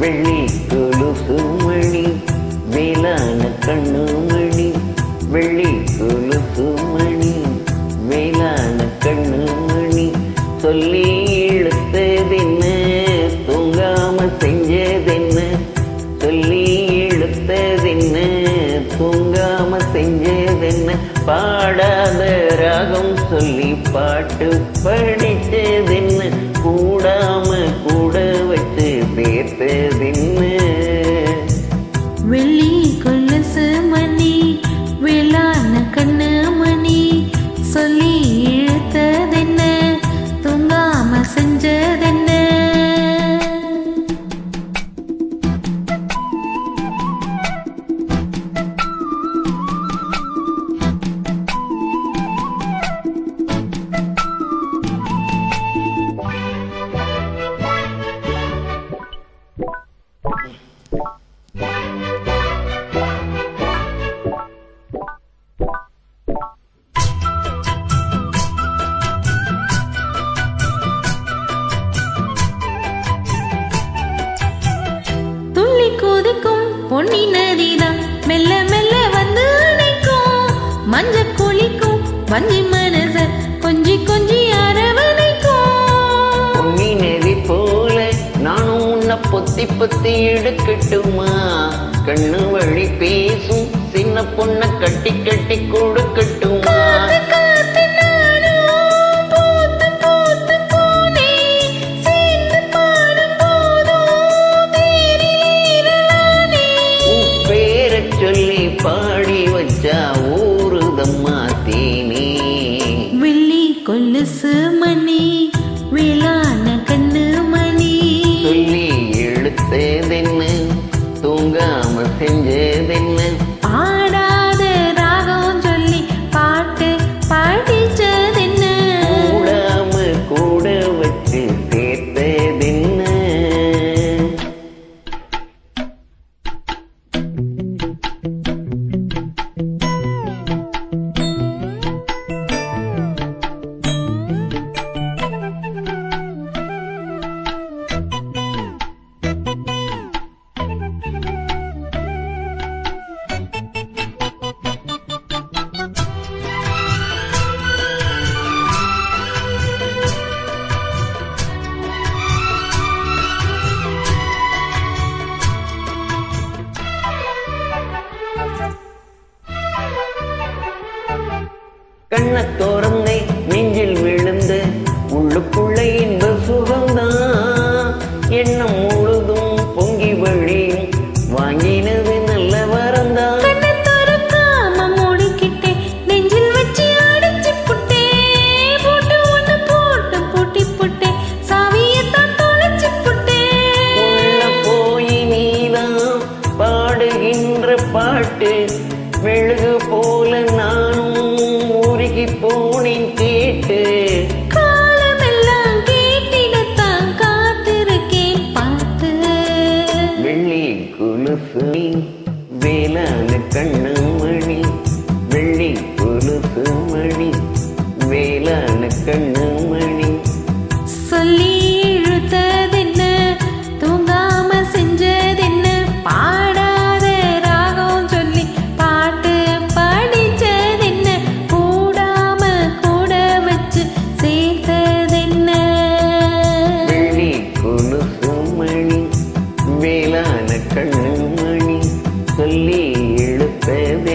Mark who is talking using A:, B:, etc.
A: வெள்ளி கொலுசு மணி வேளான கண்ணு மணி, வெள்ளி கொலுசு மணி வேளான கண்ணு மணி, சொல்லி இழுத்ததென்ன தூங்காம செஞ்சதென்ன, சொல்லி இழுத்ததென்ன தூங்காம செஞ்சதென்ன, பாடாத ராகம் சொல்லி பாட்டு படிச்சதென்ன, கூடாம கூட வச்சு சேர்த்ததென்ன.
B: வெள்ளி கொலுசு மணி வேளான கண்ணு மணி, சொல்லி இழுத்ததென்ன தூங்காம செஞ்சதென்ன. பொன்னி நதிதான் மெல்ல மெல்ல வந்து அணைக்கும், மஞ்ச குளிக்கும் வஞ்சி மனச கொஞ்சி கொஞ்சி அரவணைக்கும்.
A: பொன்னி நதி போல நானும் உன்னை பொத்தி பொத்தி எடுக்கட்டுமா, கண்ணு வழி பேசும் சின்ன பொண்ண கட்டி கட்டி கொடுக்கட்டுமா. சொல்லி பாடி வச்சா ஊருதம்மா தேனே.
B: வெள்ளி கொலுசு மணி வேளான கண்ணு மணி,
A: சொல்லி இழுத்ததென்ன தூங்காம செஞ்சதென்ன,
B: பாடாத ராகம் சொல்லி பாட்டு படிச்சதென்ன,
A: கூடாம கூட வச்சு சேர்த்ததென்ன. கண்ணத்தோரங்கை நெஞ்சில் விழுந்து உள்ளுக்குள்ள இன்ப சுகம்தான், எண்ணம் முழுதும் பொங்கி வழியும் வாங்கினது நல்ல வரந்தான். போய் நீதான் பாடுகின்ற பாட்டு மெழுகு போல நானும் உருகி போனேன் கேட்டு,
B: காலமெல்லாம் கேட்டிடத்தான் காத்திருக்கேன் பார்த்து.
A: வெள்ளி கொலுசு வேளான கண்ணு மணி, வெள்ளி கொலுசு மணி வேளான கண்ணு மணி,
B: சொல்லி இழுத்ததென்ன தூங்காம செஞ்சதென்ன, பாடாத ராகம் சொல்லி பாட்டு படிச்சதென்ன, கூடாம கூட வச்சு சேர்த்ததென்ன.
A: வெள்ளி கொலுசு மணி வேளான கண்ணு மணி, சொல்லி இழுத்தது